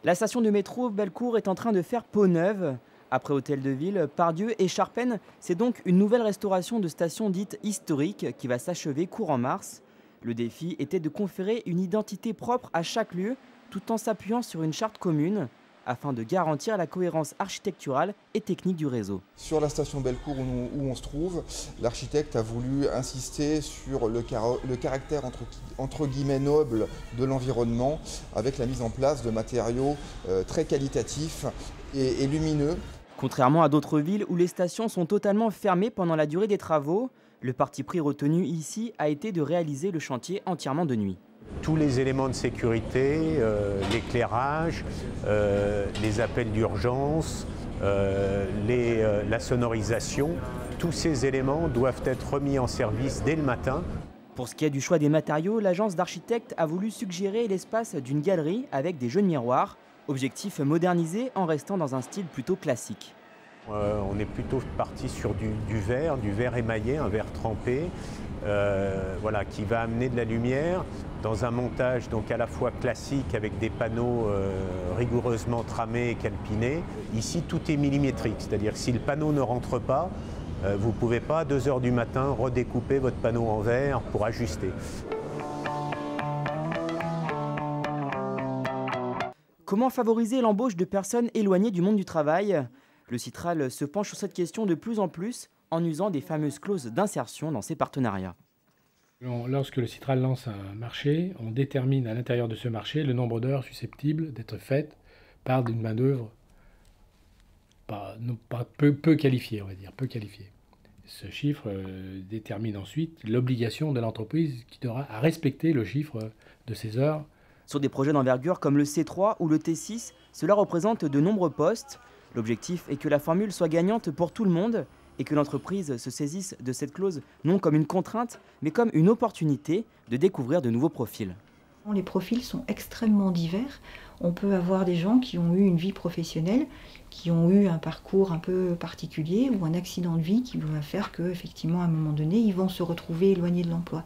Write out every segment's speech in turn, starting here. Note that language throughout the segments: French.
La station de métro Bellecour est en train de faire peau neuve. Après Hôtel de Ville, Pardieu et Charpennes, c'est donc une nouvelle restauration de station dite historique qui va s'achever courant mars. Le défi était de conférer une identité propre à chaque lieu tout en s'appuyant sur une charte commune afin de garantir la cohérence architecturale et technique du réseau. Sur la station Bellecour où on se trouve, l'architecte a voulu insister sur le caractère entre guillemets noble de l'environnement avec la mise en place de matériaux très qualitatifs et lumineux. Contrairement à d'autres villes où les stations sont totalement fermées pendant la durée des travaux, le parti pris retenu ici a été de réaliser le chantier entièrement de nuit. Tous les éléments de sécurité, l'éclairage, les appels d'urgence, la sonorisation, tous ces éléments doivent être remis en service dès le matin. Pour ce qui est du choix des matériaux, l'agence d'architectes a voulu suggérer l'espace d'une galerie avec des jeux de miroirs. Objectif modernisé en restant dans un style plutôt classique. On est plutôt parti sur du verre émaillé, un verre trempé, voilà, qui va amener de la lumière dans un montage donc à la fois classique avec des panneaux rigoureusement tramés et calpinés. Ici, tout est millimétrique, c'est-à-dire que si le panneau ne rentre pas, vous ne pouvez pas à 2 h du matin redécouper votre panneau en verre pour ajuster. Comment favoriser l'embauche de personnes éloignées du monde du travail? Le Citral se penche sur cette question de plus en plus en usant des fameuses clauses d'insertion dans ses partenariats. Lorsque le Citral lance un marché, on détermine à l'intérieur de ce marché le nombre d'heures susceptibles d'être faites par une main-d'œuvre peu qualifiée, on va dire, peu qualifiée. Ce chiffre détermine ensuite l'obligation de l'entreprise qui devra respecter le chiffre de ces heures. Sur des projets d'envergure comme le C3 ou le T6, cela représente de nombreux postes. L'objectif est que la formule soit gagnante pour tout le monde et que l'entreprise se saisisse de cette clause non comme une contrainte, mais comme une opportunité de découvrir de nouveaux profils. Les profils sont extrêmement divers. On peut avoir des gens qui ont eu une vie professionnelle, qui ont eu un parcours un peu particulier ou un accident de vie qui va faire qu'effectivement, à un moment donné, ils vont se retrouver éloignés de l'emploi.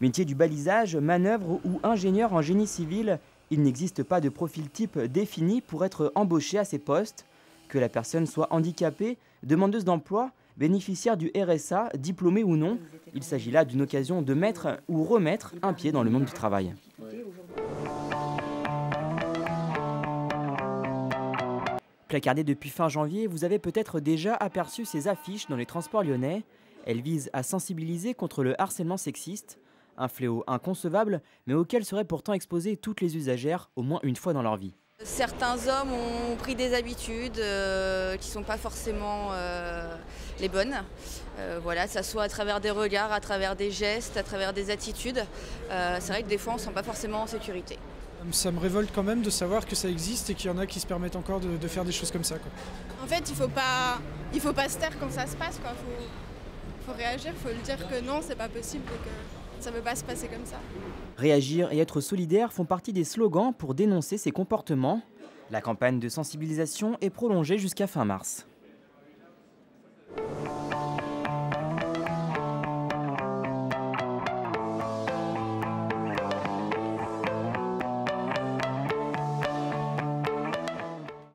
Métier du balisage, manœuvre ou ingénieur en génie civil, il n'existe pas de profil type défini pour être embauché à ces postes. Que la personne soit handicapée, demandeuse d'emploi, bénéficiaire du RSA, diplômée ou non, il s'agit là d'une occasion de mettre ou remettre un pied dans le monde du travail. Placardées depuis fin janvier, vous avez peut-être déjà aperçu ces affiches dans les transports lyonnais. Elles visent à sensibiliser contre le harcèlement sexiste. Un fléau inconcevable, mais auquel seraient pourtant exposées toutes les usagères au moins une fois dans leur vie. Certains hommes ont pris des habitudes qui ne sont pas forcément les bonnes. Voilà, que ça soit à travers des regards, à travers des gestes, à travers des attitudes. C'est vrai que des fois on ne se sent pas forcément en sécurité. Ça me révolte quand même de savoir que ça existe et qu'il y en a qui se permettent encore de faire des choses comme ça, quoi. En fait, il faut pas se taire quand ça se passe, quoi. Faut réagir, faut lui dire que non, c'est pas possible et que ça ne peut pas se passer comme ça. Réagir et être solidaire font partie des slogans pour dénoncer ces comportements. La campagne de sensibilisation est prolongée jusqu'à fin mars.